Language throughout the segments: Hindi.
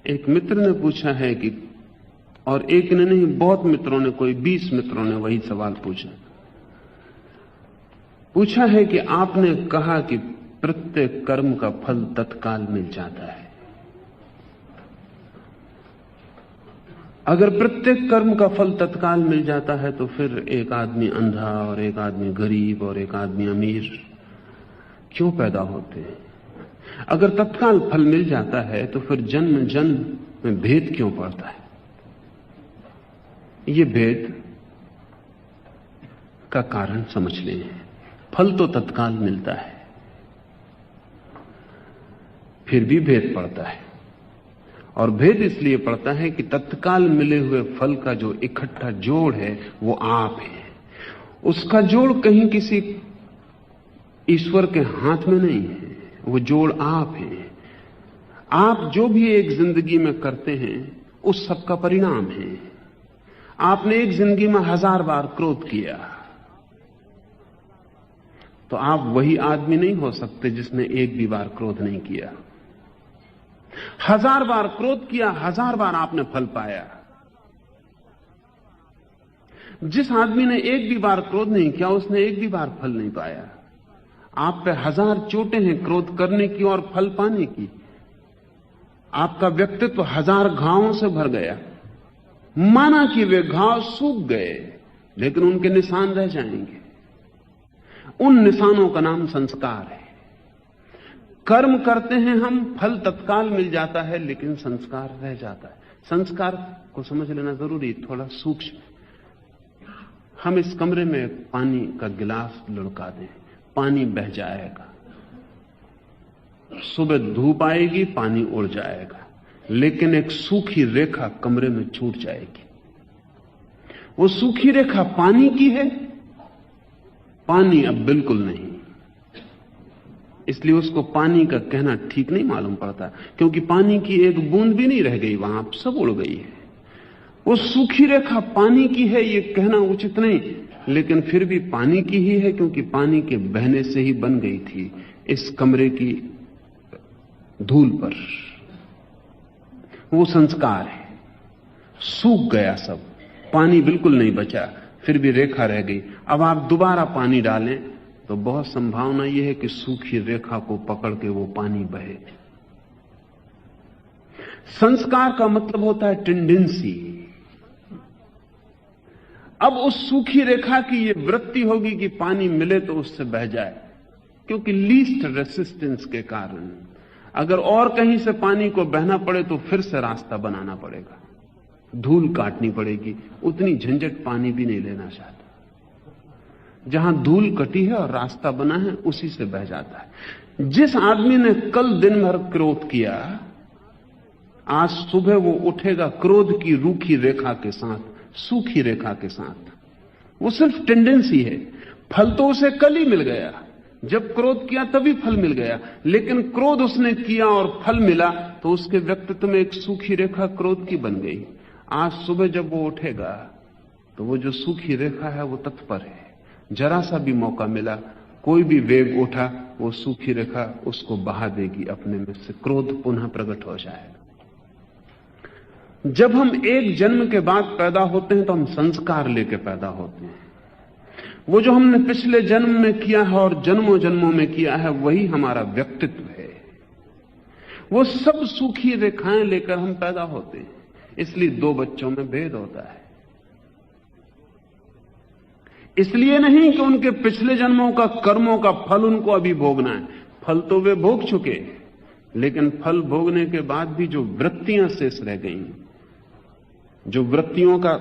एक मित्र ने पूछा है कि, और एक ने नहीं, बहुत मित्रों ने, कोई 20 मित्रों ने वही सवाल पूछा है कि आपने कहा कि प्रत्येक कर्म का फल तत्काल मिल जाता है। अगर प्रत्येक कर्म का फल तत्काल मिल जाता है तो फिर एक आदमी अंधा और एक आदमी गरीब और एक आदमी अमीर क्यों पैदा होते हैं? अगर तत्काल फल मिल जाता है तो फिर जन्म जन्म में भेद क्यों पड़ता है? ये भेद का कारण समझ लें। फल तो तत्काल मिलता है, फिर भी भेद पड़ता है। और भेद इसलिए पड़ता है कि तत्काल मिले हुए फल का जो इकट्ठा जोड़ है वो आप है। उसका जोड़ कहीं किसी ईश्वर के हाथ में नहीं है, वो जोड़ आप है। आप जो भी एक जिंदगी में करते हैं उस सब का परिणाम है। आपने एक जिंदगी में 1000 बार क्रोध किया तो आप वही आदमी नहीं हो सकते जिसने एक भी बार क्रोध नहीं किया। 1000 बार क्रोध किया, 1000 बार आपने फल पाया। जिस आदमी ने एक भी बार क्रोध नहीं किया उसने एक भी बार फल नहीं पाया। आप पे 1000 चोटें हैं क्रोध करने की और फल पाने की। आपका व्यक्तित्व 1000 घावों से भर गया। माना कि वे घाव सूख गए लेकिन उनके निशान रह जाएंगे। उन निशानों का नाम संस्कार है। कर्म करते हैं हम, फल तत्काल मिल जाता है लेकिन संस्कार रह जाता है। संस्कार को समझ लेना जरूरी, थोड़ा सूक्ष्म। हम इस कमरे में पानी का गिलास लुढ़का दें, पानी बह जाएगा। सुबह धूप आएगी, पानी उड़ जाएगा, लेकिन एक सूखी रेखा कमरे में छूट जाएगी। वो सूखी रेखा पानी की है, पानी अब बिल्कुल नहीं। इसलिए उसको पानी का कहना ठीक नहीं मालूम पड़ता, क्योंकि पानी की एक बूंद भी नहीं रह गई वहां, सब उड़ गई है। वो सूखी रेखा पानी की है ये कहना उचित नहीं, लेकिन फिर भी पानी की ही है, क्योंकि पानी के बहने से ही बन गई थी इस कमरे की धूल पर। वो संस्कार है। सूख गया सब, पानी बिल्कुल नहीं बचा, फिर भी रेखा रह गई। अब आप दोबारा पानी डालें तो बहुत संभावना यह है कि सूखी रेखा को पकड़ के वो पानी बहे। संस्कार का मतलब होता है टेंडेंसी। अब उस सूखी रेखा की ये वृत्ति होगी कि पानी मिले तो उससे बह जाए, क्योंकि लीस्ट रेसिस्टेंस के कारण। अगर और कहीं से पानी को बहना पड़े तो फिर से रास्ता बनाना पड़ेगा, धूल काटनी पड़ेगी। उतनी झंझट पानी भी नहीं लेना चाहता। जहां धूल कटी है और रास्ता बना है उसी से बह जाता है। जिस आदमी ने कल दिन भर क्रोध किया, आज सुबह वो उठेगा क्रोध की रूखी रेखा के साथ, सूखी रेखा के साथ। वो सिर्फ टेंडेंसी है। फल तो उसे कल ही मिल गया, जब क्रोध किया तभी फल मिल गया, लेकिन क्रोध उसने किया और फल मिला तो उसके व्यक्तित्व में एक सूखी रेखा क्रोध की बन गई। आज सुबह जब वो उठेगा तो वो जो सूखी रेखा है वो तत्पर है। जरा सा भी मौका मिला, कोई भी वेग उठा, वो सूखी रेखा उसको बहा देगी अपने में से, क्रोध पुनः प्रकट हो जाएगा। जब हम एक जन्म के बाद पैदा होते हैं तो हम संस्कार लेके पैदा होते हैं। वो जो हमने पिछले जन्म में किया है और जन्मों जन्मों में किया है वही हमारा व्यक्तित्व है। वो सब सूखी रेखाएं लेकर हम पैदा होते हैं। इसलिए 2 बच्चों में भेद होता है। इसलिए नहीं कि उनके पिछले जन्मों का कर्मों का फल उनको अभी भोगना है। फल तो वे भोग चुके, लेकिन फल भोगने के बाद भी जो वृत्तियां शेष रह गई, जो वृत्तियों का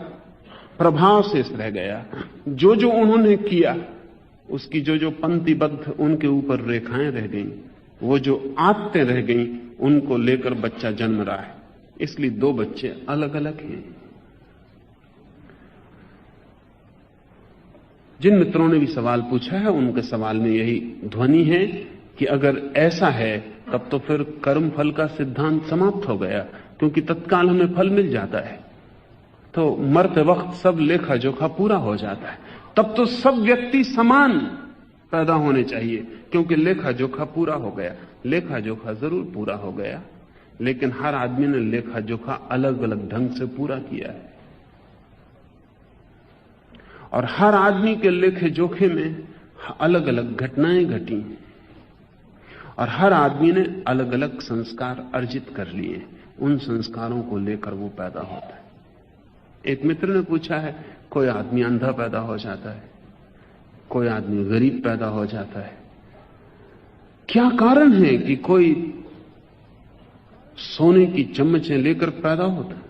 प्रभाव शेष रह गया, जो जो उन्होंने किया उसकी जो जो पंक्तिबद्ध उनके ऊपर रेखाएं रह गई, वो जो आदतें रह गई, उनको लेकर बच्चा जन्म रहा है। इसलिए 2 बच्चे अलग अलग हैं। जिन मित्रों ने भी सवाल पूछा है उनके सवाल में यही ध्वनि है कि अगर ऐसा है तब तो फिर कर्म फल का सिद्धांत समाप्त हो गया, क्योंकि तत्काल हमें फल मिल जाता है तो मरते वक्त सब लेखा जोखा पूरा हो जाता है। तब तो सब व्यक्ति समान पैदा होने चाहिए, क्योंकि लेखा जोखा पूरा हो गया। लेखा जोखा जरूर पूरा हो गया, लेकिन हर आदमी ने लेखा जोखा अलग अलग ढंग से पूरा किया है, और हर आदमी के लेखे जोखे में अलग अलग घटनाएं घटी, और हर आदमी ने अलग अलग संस्कार अर्जित कर लिए। उन संस्कारों को लेकर वो पैदा होता है। एक मित्र ने पूछा है, कोई आदमी अंधा पैदा हो जाता है, कोई आदमी गरीब पैदा हो जाता है, क्या कारण है कि कोई सोने की चम्मचें लेकर पैदा होता है?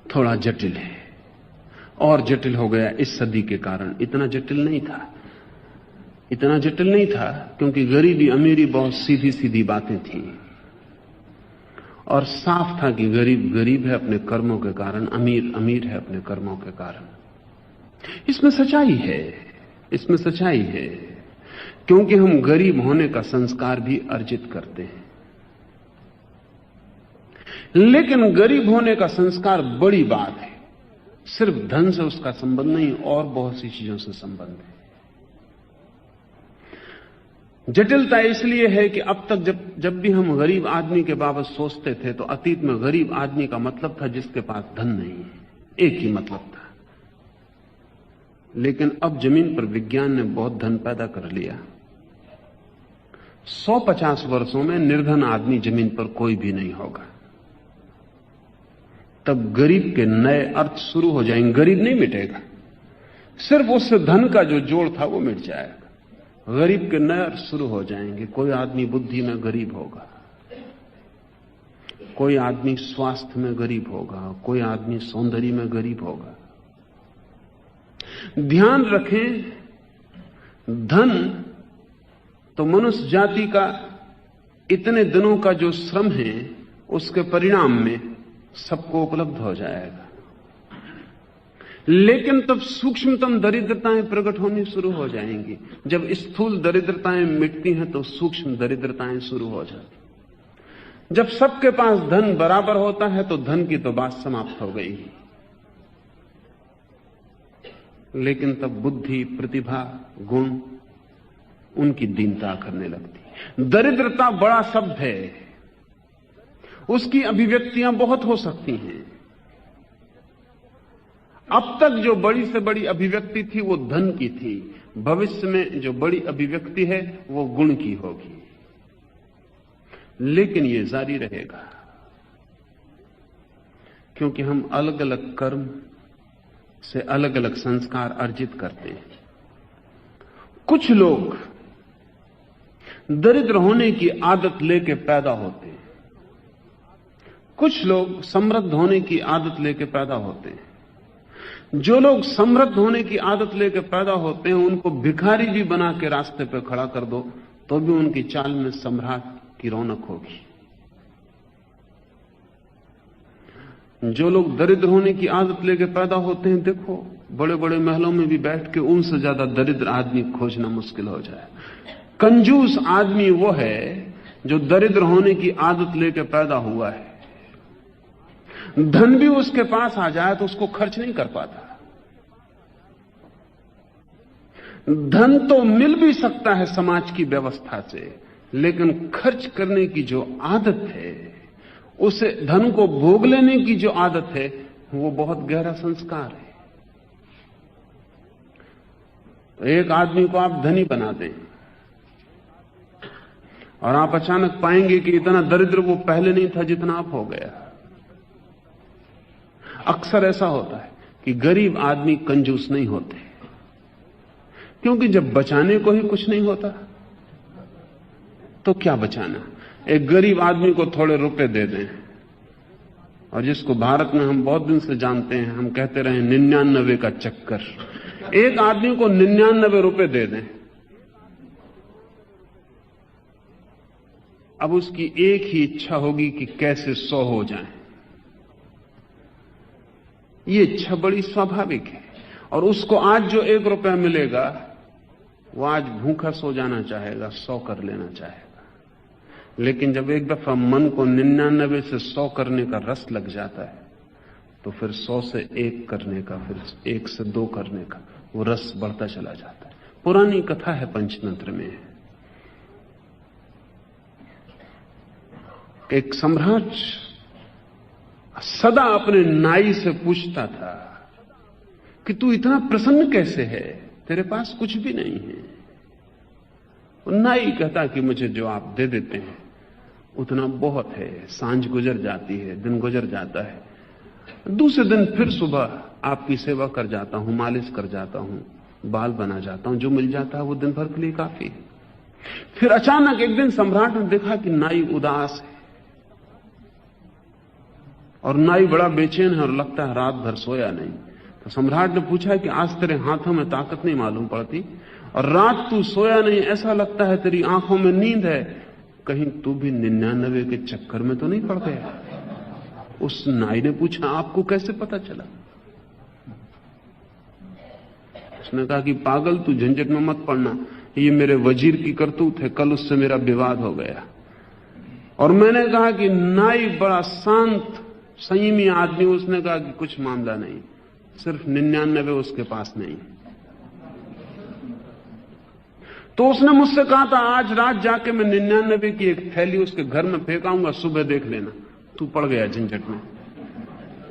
थोड़ा जटिल है, और जटिल हो गया इस सदी के कारण। इतना जटिल नहीं था, क्योंकि गरीबी अमीरी बहुत सीधी सीधी बातें थी, और साफ था कि गरीब गरीब है अपने कर्मों के कारण, अमीर अमीर है अपने कर्मों के कारण। इसमें सच्चाई है, क्योंकि हम गरीब होने का संस्कार भी अर्जित करते हैं। लेकिन गरीब होने का संस्कार बड़ी बात है, सिर्फ धन से उसका संबंध नहीं, और बहुत सी चीजों से संबंध है। जटिलता इसलिए है कि अब तक जब भी हम गरीब आदमी के बाबत सोचते थे, तो अतीत में गरीब आदमी का मतलब था जिसके पास धन नहीं है, एक ही मतलब था। लेकिन अब जमीन पर विज्ञान ने बहुत धन पैदा कर लिया। 150 वर्षों में निर्धन आदमी जमीन पर कोई भी नहीं होगा। तब गरीब के नए अर्थ शुरू हो जाएंगे। गरीब नहीं मिटेगा, सिर्फ उससे धन का जो जोड़ था वो मिट जाएगा। गरीब के नए अर्थ शुरू हो जाएंगे। कोई आदमी बुद्धि में गरीब होगा, कोई आदमी स्वास्थ्य में गरीब होगा, कोई आदमी सौंदर्य में गरीब होगा। ध्यान रखें, धन तो मनुष्य जाति का इतने दिनों का जो श्रम है, उसके परिणाम में सबको उपलब्ध हो जाएगा। लेकिन तब सूक्ष्मतम दरिद्रताएं प्रकट होनी शुरू हो जाएंगी। जब स्थूल दरिद्रताएं मिटती हैं तो सूक्ष्म दरिद्रताएं शुरू हो जाती। जब सबके पास धन बराबर होता है तो धन की तो बात समाप्त हो गई। लेकिन तब बुद्धि, प्रतिभा, गुण, उनकी दीनता करने लगती। दरिद्रता बड़ा शब्द है, उसकी अभिव्यक्तियां बहुत हो सकती हैं। अब तक जो बड़ी से बड़ी अभिव्यक्ति थी वो धन की थी। भविष्य में जो बड़ी अभिव्यक्ति है वो गुण की होगी। लेकिन ये जारी रहेगा, क्योंकि हम अलग अलग कर्म से अलग अलग संस्कार अर्जित करते हैं। कुछ लोग दरिद्र होने की आदत लेके पैदा होते हैं, कुछ लोग समृद्ध होने की आदत लेके पैदा होते हैं। जो लोग समृद्ध होने की आदत लेकर पैदा होते हैं, उनको भिखारी भी बना के रास्ते पर खड़ा कर दो तो भी उनकी चाल में सम्राट की रौनक होगी। जो लोग दरिद्र होने की आदत लेकर पैदा होते हैं, देखो बड़े बड़े महलों में भी बैठ के उनसे ज्यादा दरिद्र आदमी खोजना मुश्किल हो जाए। कंजूस आदमी वो है जो दरिद्र होने की आदत लेकर पैदा हुआ है। धन भी उसके पास आ जाए तो उसको खर्च नहीं कर पाता। धन तो मिल भी सकता है समाज की व्यवस्था से, लेकिन खर्च करने की जो आदत है, उसे धन को भोग लेने की जो आदत है, वो बहुत गहरा संस्कार है। तो एक आदमी को आप धनी बना दें और आप अचानक पाएंगे कि इतना दरिद्र वो पहले नहीं था जितना आप हो गया। अक्सर ऐसा होता है कि गरीब आदमी कंजूस नहीं होते, क्योंकि जब बचाने को ही कुछ नहीं होता तो क्या बचाना। एक गरीब आदमी को थोड़े रुपए दे दें, और जिसको भारत में हम बहुत दिन से जानते हैं, हम कहते रहे 99 का चक्कर। एक आदमी को 99 रुपए दे दें, अब उसकी एक ही इच्छा होगी कि कैसे 100 हो जाए। ये इच्छा बड़ी स्वाभाविक है। और उसको आज जो 1 रुपया मिलेगा, वो आज भूखा सो जाना चाहेगा, 100 कर लेना चाहेगा। लेकिन जब एक दफा मन को 99 से 100 करने का रस लग जाता है, तो फिर 100 से 1 करने का, फिर 1 से 2 करने का वो रस बढ़ता चला जाता है। पुरानी कथा है पंचतंत्र में, कि एक सम्राट सदा अपने नाई से पूछता था कि तू इतना प्रसन्न कैसे है, तेरे पास कुछ भी नहीं है। नाई कहता कि मुझे जो आप दे देते हैं उतना बहुत है। सांझ गुजर जाती है, दिन गुजर जाता है, दूसरे दिन फिर सुबह आपकी सेवा कर जाता हूं, मालिश कर जाता हूं, बाल बना जाता हूं, जो मिल जाता है वो दिन भर के लिए काफी है। फिर अचानक एक दिन सम्राट ने देखा कि नाई उदास है और नाई बड़ा बेचैन है और लगता है रात भर सोया नहीं। तो सम्राट ने पूछा कि आज तेरे हाथों में ताकत नहीं मालूम पड़ती और रात तू सोया नहीं, ऐसा लगता है तेरी आंखों में नींद है, कहीं तू भी 99 के चक्कर में तो नहीं पड़ गया? उस नाई ने पूछा, आपको कैसे पता चला? उसने कहा कि पागल, तू झंझट में मत पड़ना, ये मेरे वजीर की करतूत है, कल उससे मेरा विवाद हो गया। और मैंने कहा कि नाई बड़ा शांत संयमी आदमी, उसने कहा कि कुछ मामला नहीं, सिर्फ 99 उसके पास नहीं। तो उसने मुझसे कहा था आज रात जाके मैं 99 की एक थैली उसके घर में फेंकाऊंगा, सुबह देख लेना। तू पड़ गया झंझट में।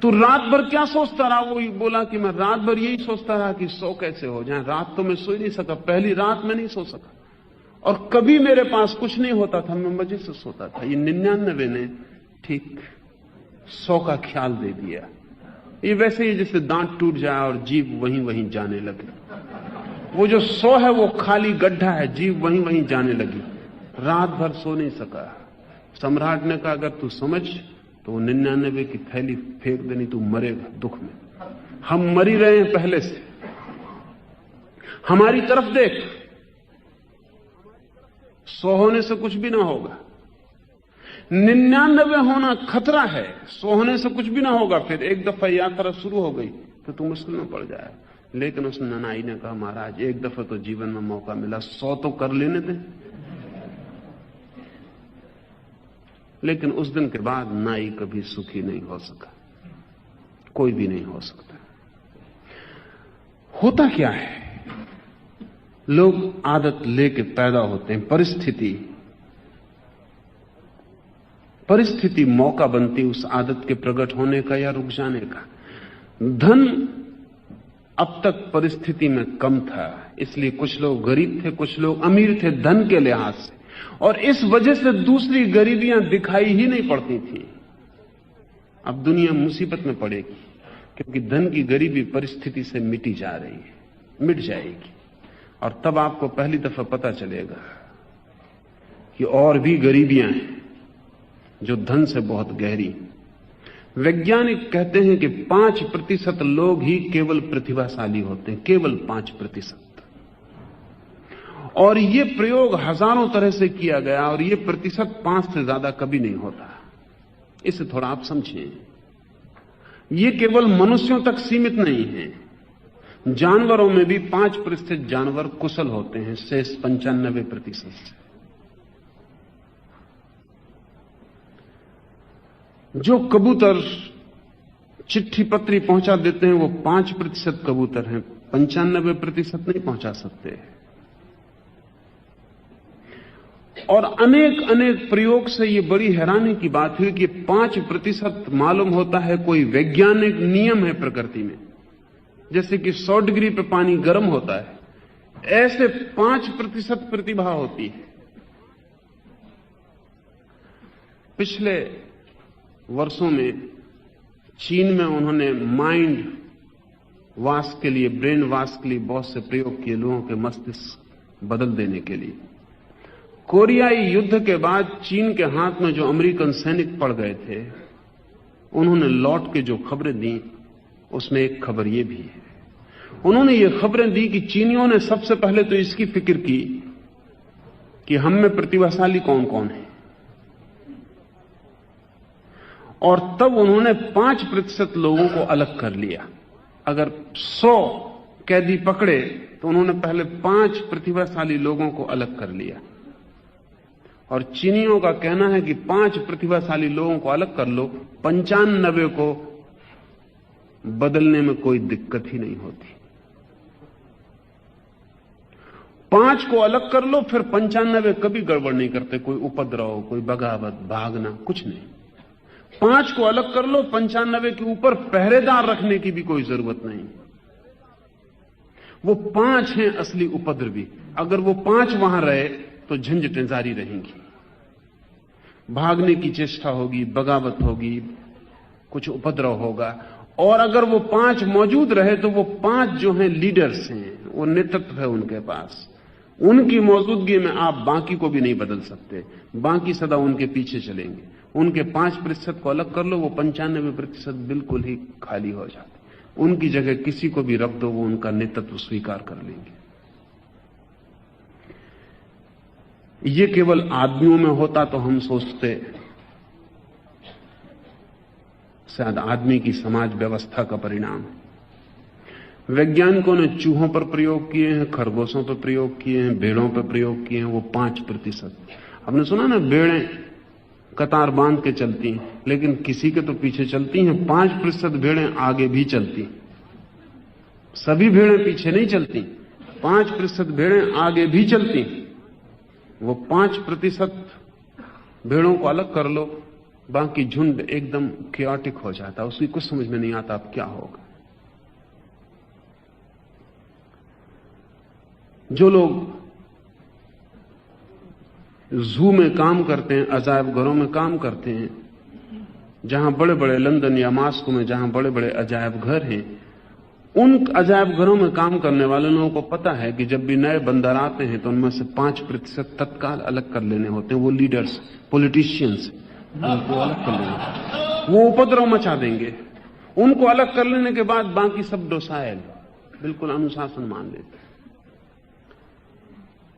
तू रात भर क्या सोचता रहा? वो बोला कि मैं रात भर यही सोचता रहा कि सो कैसे हो जाए। रात तो मैं सो ही नहीं सका, पहली रात में नहीं सो सका, और कभी मेरे पास कुछ नहीं होता था, मैं मजे से सोता था। ये 99 ने ठीक 100 का ख्याल दे दिया। ये वैसे ही जैसे दांत टूट जाए और जीभ वहीं वहीं जाने लगे। वो जो 100 है वो खाली गड्ढा है, जीभ वहीं वहीं जाने लगी। रात भर सो नहीं सका। सम्राट ने कहा अगर तू समझ तो 99 की थैली फेंक देनी, तू मरेगा दुख में। हम मर ही रहे हैं पहले से, हमारी तरफ देख, 100 होने से कुछ भी ना होगा। 99 होना खतरा है, 100 होने से कुछ भी ना होगा। फिर एक दफा यात्रा शुरू हो गई तो तू मुश्किल में पड़ जाए। लेकिन उस नाई ने कहा महाराज एक दफा तो जीवन में मौका मिला, 100 तो कर लेने दें। लेकिन उस दिन के बाद नाई कभी सुखी नहीं हो सका, कोई भी नहीं हो सकता। होता क्या है, लोग आदत लेके पैदा होते हैं, परिस्थिति मौका बनती उस आदत के प्रकट होने का या रुक जाने का। धन अब तक परिस्थिति में कम था, इसलिए कुछ लोग गरीब थे, कुछ लोग अमीर थे धन के लिहाज से, और इस वजह से दूसरी गरीबियां दिखाई ही नहीं पड़ती थी। अब दुनिया मुसीबत में पड़ेगी क्योंकि धन की गरीबी परिस्थिति से मिटी जा रही है, मिट जाएगी, और तब आपको पहली दफा पता चलेगा कि और भी गरीबियां हैं जो धन से बहुत गहरी। वैज्ञानिक कहते हैं कि 5% लोग ही केवल प्रतिभाशाली होते हैं, केवल 5%। और ये प्रयोग हजारों तरह से किया गया और ये प्रतिशत 5 से ज्यादा कभी नहीं होता। इसे थोड़ा आप समझें, ये केवल मनुष्यों तक सीमित नहीं है, जानवरों में भी 5% जानवर कुशल होते हैं, शेष 95% से। जो कबूतर चिट्ठी पत्री पहुंचा देते हैं वो 5% कबूतर हैं, 95% नहीं पहुंचा सकते। और अनेक अनेक प्रयोग से ये बड़ी हैरानी की बात हुई कि 5% मालूम होता है कोई वैज्ञानिक नियम है प्रकृति में। जैसे कि 100 डिग्री पे पानी गर्म होता है, ऐसे 5% प्रतिभा होती है। पिछले वर्षों में चीन में उन्होंने माइंड वाश के लिए, ब्रेन वाश के लिए बहुत से प्रयोग किए, लोगों के मस्तिष्क बदल देने के लिए। कोरियाई युद्ध के बाद चीन के हाथ में जो अमेरिकन सैनिक पड़ गए थे, उन्होंने लौट के जो खबरें दी उसमें एक खबर यह भी है। उन्होंने ये खबरें दी कि चीनियों ने सबसे पहले तो इसकी फिक्र की कि हम में प्रतिभाशाली कौन कौन है, और तब उन्होंने 5% लोगों को अलग कर लिया। अगर 100 कैदी पकड़े तो उन्होंने पहले 5 प्रतिभाशाली लोगों को अलग कर लिया। और चीनियों का कहना है कि 5 प्रतिभाशाली लोगों को अलग कर लो, 95 को बदलने में कोई दिक्कत ही नहीं होती। 5 को अलग कर लो, फिर 95 कभी गड़बड़ नहीं करते, कोई उपद्रव, कोई बगावत, भागना, कुछ नहीं। 5 को अलग कर लो, 95 के ऊपर पहरेदार रखने की भी कोई जरूरत नहीं। वो 5 हैं असली उपद्रवी। अगर वो 5 वहां रहे तो झंझटें जारी रहेंगी, भागने की चेष्टा होगी, बगावत होगी, कुछ उपद्रव होगा। और अगर वो 5 मौजूद रहे तो वो 5 जो हैं लीडर्स हैं, वो नेतृत्व है उनके पास। उनकी मौजूदगी में आप बाकी को भी नहीं बदल सकते, बाकी सदा उनके पीछे चलेंगे। उनके 5% को अलग कर लो, वो 95% बिल्कुल ही खाली हो जाते। उनकी जगह किसी को भी रख दो, वो उनका नेतृत्व स्वीकार कर लेंगे। ये केवल आदमियों में होता तो हम सोचते शायद आदमी की समाज व्यवस्था का परिणाम है। वैज्ञानिकों ने चूहों पर प्रयोग किए हैं, खरगोशों पर प्रयोग किए हैं, भेड़ों पर प्रयोग किए हैं, वो 5%। आपने सुना ना, भेड़ें कतार बांध के चलती हैं, लेकिन किसी के तो पीछे चलती हैं। 5% भेड़ें आगे भी चलती, सभी भेड़ें पीछे नहीं चलती। 5% भेड़ें आगे भी चलती। वो 5% भेड़ों को अलग कर लो, बाकी झुंड एकदम क्योटिक हो जाता, उसकी कुछ समझ में नहीं आता अब क्या होगा। जो लोग जू में काम करते हैं, अजायब घरों में काम करते हैं, जहां बड़े बड़े लंदन या मास्को में जहां बड़े बड़े अजायब घर हैं, उन अजायब घरों में काम करने वाले लोगों को पता है कि जब भी नए बंदर आते हैं तो उनमें से 5% तत्काल अलग कर लेने होते हैं। वो लीडर्स, पॉलिटिशियंस, उनको अलग कर लेने, वो उपद्रव मचा देंगे। उनको अलग कर लेने के बाद बाकी सब डोसाइल, बिल्कुल अनुशासन मान लेते।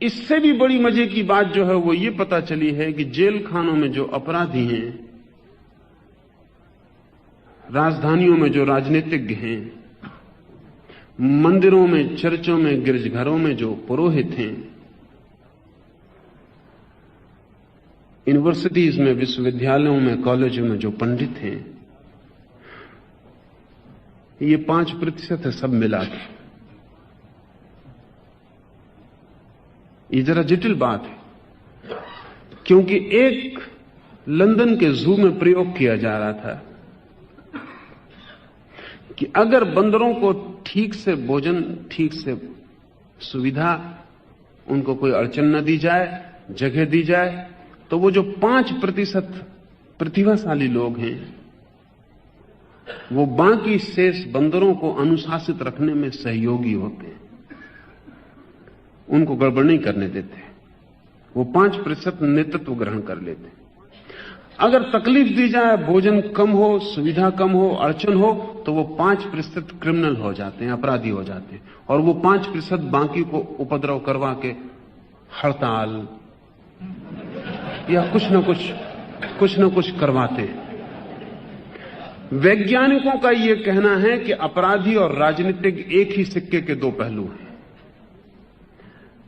इससे भी बड़ी मजे की बात जो है वो ये पता चली है कि जेल खानों में जो अपराधी हैं, राजधानियों में जो राजनीतिज्ञ हैं, मंदिरों में, चर्चों में, गिरजाघरों में जो पुरोहित हैं, यूनिवर्सिटीज में, विश्वविद्यालयों में, कॉलेजों में जो पंडित हैं, ये 5% है सब मिला के। ये जरा जटिल बात है, क्योंकि एक लंदन के जू में प्रयोग किया जा रहा था कि अगर बंदरों को ठीक से भोजन, ठीक से सुविधा, उनको कोई अड़चन न दी जाए, जगह दी जाए, तो वो जो 5% प्रतिभाशाली लोग हैं, वो बाकी शेष बंदरों को अनुशासित रखने में सहयोगी होते हैं, उनको गड़बड़ नहीं करने देते। वो 5% नेतृत्व ग्रहण कर लेते। अगर तकलीफ दी जाए, भोजन कम हो, सुविधा कम हो, अड़चन हो, तो वो 5% क्रिमिनल हो जाते हैं, अपराधी हो जाते हैं, और वो 5% बाकी को उपद्रव करवा के हड़ताल या कुछ न कुछ करवाते हैं। वैज्ञानिकों का यह कहना है कि अपराधी और राजनीतिक एक ही सिक्के के 2 पहलू हैं।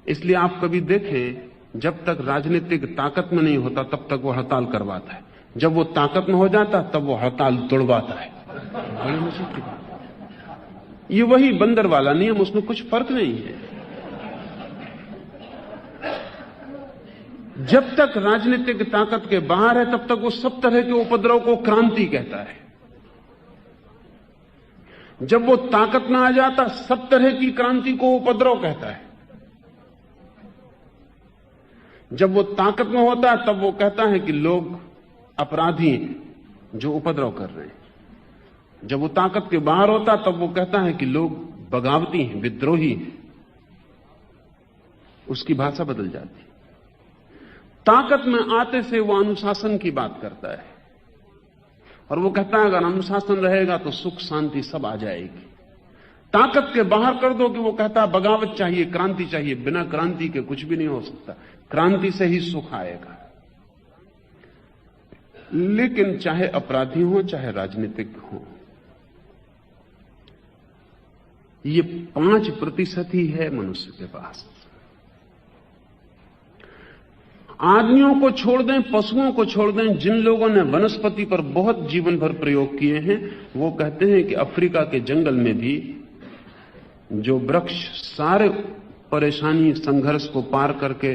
इसलिए आप कभी देखें, जब तक राजनीतिक ताकत में नहीं होता तब तक वो हड़ताल करवाता है, जब वो ताकत में हो जाता तब वो हड़ताल तोड़वाता है। बड़ी मजे की बात। ये वही बंदर वाला नियम, उसमें कुछ फर्क नहीं है। जब तक राजनीतिक ताकत के बाहर है तब तक वो सब तरह के उपद्रव को क्रांति कहता है। जब वो ताकत में आ जाता, सब तरह की क्रांति को उपद्रव कहता है। जब वो ताकत में होता है तब वो कहता है कि लोग अपराधी हैं जो उपद्रव कर रहे हैं। जब वो ताकत के बाहर होता तब वो कहता है कि लोग बगावती हैं, विद्रोही हैं। उसकी भाषा बदल जाती। ताकत में आते से वो अनुशासन की बात करता है, और वो कहता है अगर अनुशासन रहेगा तो सुख शांति सब आ जाएगी। ताकत के बाहर कर दो कि वो कहता है बगावत चाहिए, क्रांति चाहिए। बिना क्रांति के कुछ भी नहीं हो सकता, क्रांति से ही सुख आएगा। लेकिन चाहे अपराधी हो, चाहे राजनीतिक हो, ये 5% ही है मनुष्य के पास। आदमियों को छोड़ दें, पशुओं को छोड़ दें, जिन लोगों ने वनस्पति पर बहुत जीवन भर प्रयोग किए हैं, वो कहते हैं कि अफ्रीका के जंगल में भी जो वृक्ष सारे परेशानी संघर्ष को पार करके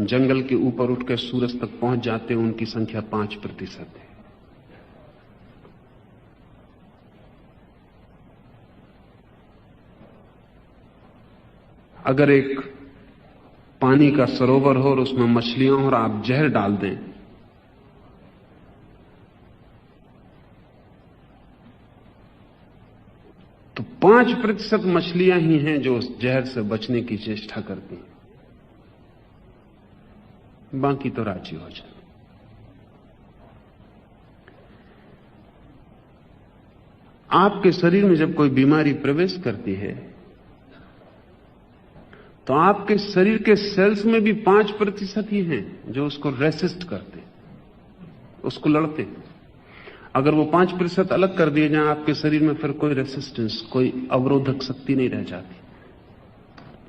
जंगल के ऊपर उठकर सूरज तक पहुंच जाते हैं, उनकी संख्या 5% है। अगर एक पानी का सरोवर हो और उसमें मछलियां हो और आप जहर डाल दें, तो 5% मछलियां ही हैं जो उस जहर से बचने की चेष्टा करती हैं, बाकी तो राजी हो जाए। आपके शरीर में जब कोई बीमारी प्रवेश करती है तो आपके शरीर के सेल्स में भी 5% ही हैं जो उसको रेसिस्ट करते, उसको लड़ते। अगर वो 5% अलग कर दिए जाए आपके शरीर में, फिर कोई रेसिस्टेंस, कोई अवरोधक शक्ति नहीं रह जाती,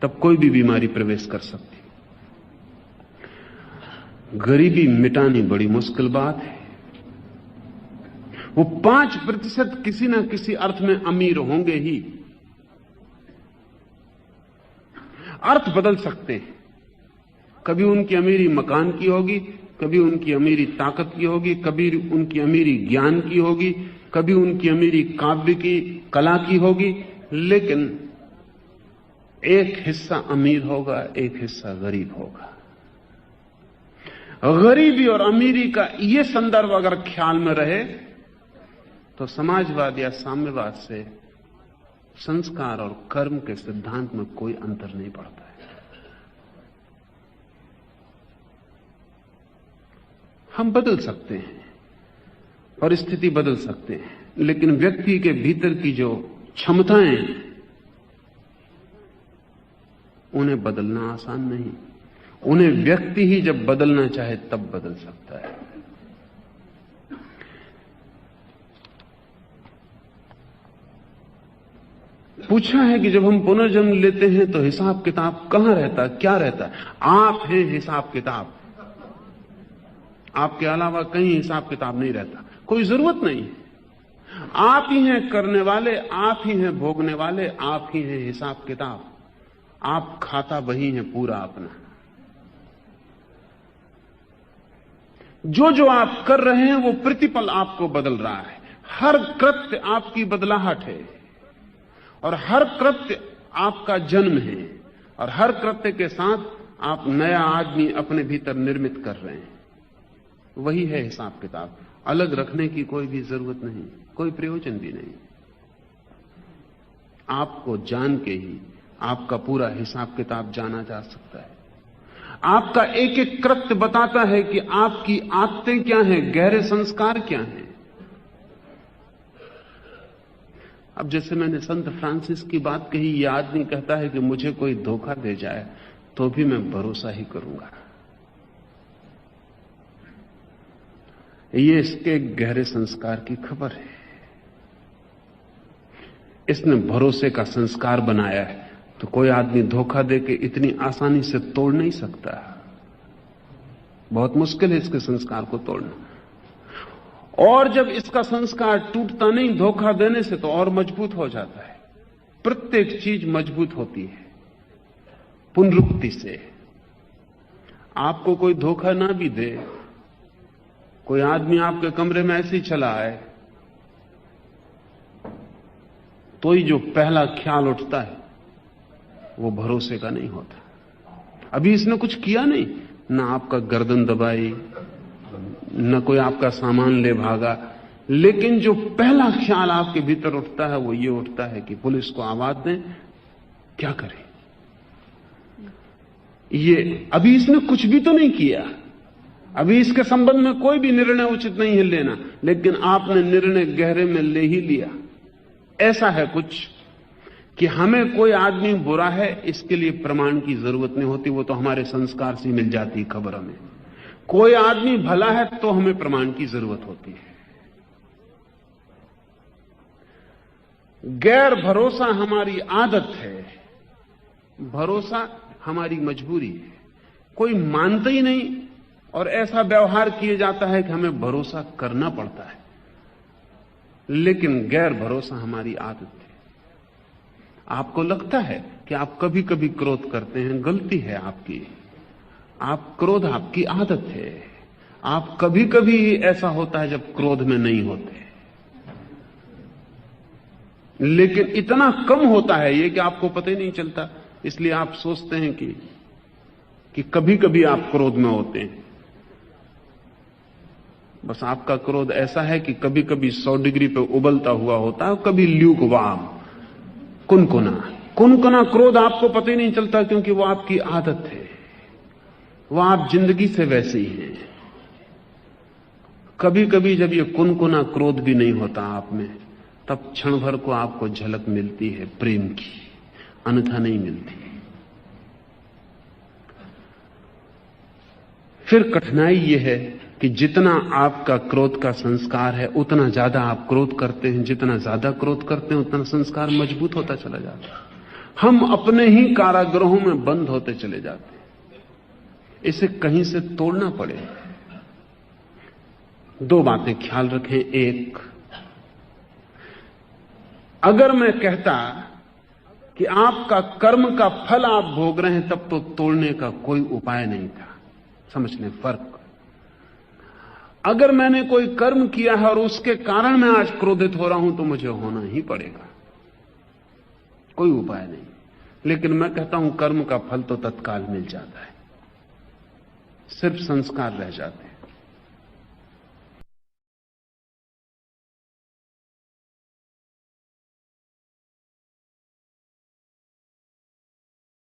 तब कोई भी बीमारी प्रवेश कर सकती। गरीबी मिटानी बड़ी मुश्किल बात है। वो 5% किसी ना किसी अर्थ में अमीर होंगे ही। अर्थ बदल सकते हैं, कभी उनकी अमीरी मकान की होगी, कभी उनकी अमीरी ताकत की होगी, कभी उनकी अमीरी ज्ञान की होगी, कभी उनकी अमीरी काव्य की, कला की होगी, लेकिन एक हिस्सा अमीर होगा, एक हिस्सा गरीब होगा। गरीबी और अमीरी का यह संदर्भ अगर ख्याल में रहे तो समाजवाद या साम्यवाद से संस्कार और कर्म के सिद्धांत में कोई अंतर नहीं पड़ता है। हम बदल सकते हैं, परिस्थिति बदल सकते हैं, लेकिन व्यक्ति के भीतर की जो क्षमताएं, उन्हें बदलना आसान नहीं। उन्हें व्यक्ति ही जब बदलना चाहे तब बदल सकता है। पूछा है कि जब हम पुनर्जन्म लेते हैं तो हिसाब किताब कहां रहता, क्या रहता है? आप हैं हिसाब किताब, आपके अलावा कहीं हिसाब किताब नहीं रहता, कोई जरूरत नहीं है। आप ही हैं करने वाले, आप ही हैं भोगने वाले, आप ही हैं हिसाब किताब। आप खाता वही हैं पूरा अपना। जो जो आप कर रहे हैं वो प्रतिपल आपको बदल रहा है। हर कृत्य आपकी बदलाहट है और हर कृत्य आपका जन्म है और हर कृत्य के साथ आप नया आदमी अपने भीतर निर्मित कर रहे हैं। वही है हिसाब किताब। अलग रखने की कोई भी जरूरत नहीं, कोई प्रयोजन भी नहीं। आपको जान के ही आपका पूरा हिसाब किताब जाना जा सकता है। आपका एक एक कृत्य बताता है कि आपकी आदतें क्या हैं, गहरे संस्कार क्या हैं। अब जैसे मैंने संत फ्रांसिस की बात कही, यह आदमी कहता है कि मुझे कोई धोखा दे जाए तो भी मैं भरोसा ही करूंगा। ये इसके गहरे संस्कार की खबर है। इसने भरोसे का संस्कार बनाया है, तो कोई आदमी धोखा देके इतनी आसानी से तोड़ नहीं सकता। बहुत मुश्किल है इसके संस्कार को तोड़ना। और जब इसका संस्कार टूटता नहीं धोखा देने से, तो और मजबूत हो जाता है। प्रत्येक चीज मजबूत होती है पुनरुक्ति से। आपको कोई धोखा ना भी दे, कोई आदमी आपके कमरे में ऐसे ही चला आए, तो ही जो पहला ख्याल उठता है वो भरोसे का नहीं होता। अभी इसने कुछ किया नहीं, ना आपका गर्दन दबाई, न कोई आपका सामान ले भागा, लेकिन जो पहला ख्याल आपके भीतर उठता है वो ये उठता है कि पुलिस को आवाज दें, क्या करें। ये अभी इसने कुछ भी तो नहीं किया, अभी इसके संबंध में कोई भी निर्णय उचित नहीं है लेना, लेकिन आपने निर्णय गहरे में ले ही लिया। ऐसा है कुछ कि हमें कोई आदमी बुरा है इसके लिए प्रमाण की जरूरत नहीं होती, वो तो हमारे संस्कार से मिल जाती खबर हमें। कोई आदमी भला है तो हमें प्रमाण की जरूरत होती है। गैर भरोसा हमारी आदत है, भरोसा हमारी मजबूरी है। कोई मानता ही नहीं और ऐसा व्यवहार किया जाता है कि हमें भरोसा करना पड़ता है, लेकिन गैर भरोसा हमारी आदत है। आपको लगता है कि आप कभी कभी क्रोध करते हैं, गलती है आपकी। आप क्रोध आपकी आदत है। आप कभी कभी ऐसा होता है जब क्रोध में नहीं होते, लेकिन इतना कम होता है ये कि आपको पता ही नहीं चलता। इसलिए आप सोचते हैं कि कभी कभी आप क्रोध में होते हैं। बस आपका क्रोध ऐसा है कि कभी कभी 100 डिग्री पे उबलता हुआ होता है, कभी ल्यूकवार्म, कुनकुना क्रोध आपको पता ही नहीं चलता, क्योंकि वो आपकी आदत है, वो आप जिंदगी से वैसे ही हैं। कभी कभी जब ये कुनकुना क्रोध भी नहीं होता आप में, तब क्षण भर को आपको झलक मिलती है प्रेम की, अन्यथा नहीं मिलती। फिर कठिनाई यह है कि जितना आपका क्रोध का संस्कार है उतना ज्यादा आप क्रोध करते हैं, जितना ज्यादा क्रोध करते हैं उतना संस्कार मजबूत होता चला जाता है। हम अपने ही कारागृहों में बंद होते चले जाते हैं। इसे कहीं से तोड़ना पड़े। दो बातें ख्याल रखें। एक, अगर मैं कहता कि आपका कर्म का फल आप भोग रहे हैं, तब तो तोड़ने का कोई उपाय नहीं था। समझ लें फर्क। अगर मैंने कोई कर्म किया है और उसके कारण मैं आज क्रोधित हो रहा हूं, तो मुझे होना ही पड़ेगा, कोई उपाय नहीं। लेकिन मैं कहता हूं कर्म का फल तो तत्काल मिल जाता है, सिर्फ संस्कार रह जाते हैं।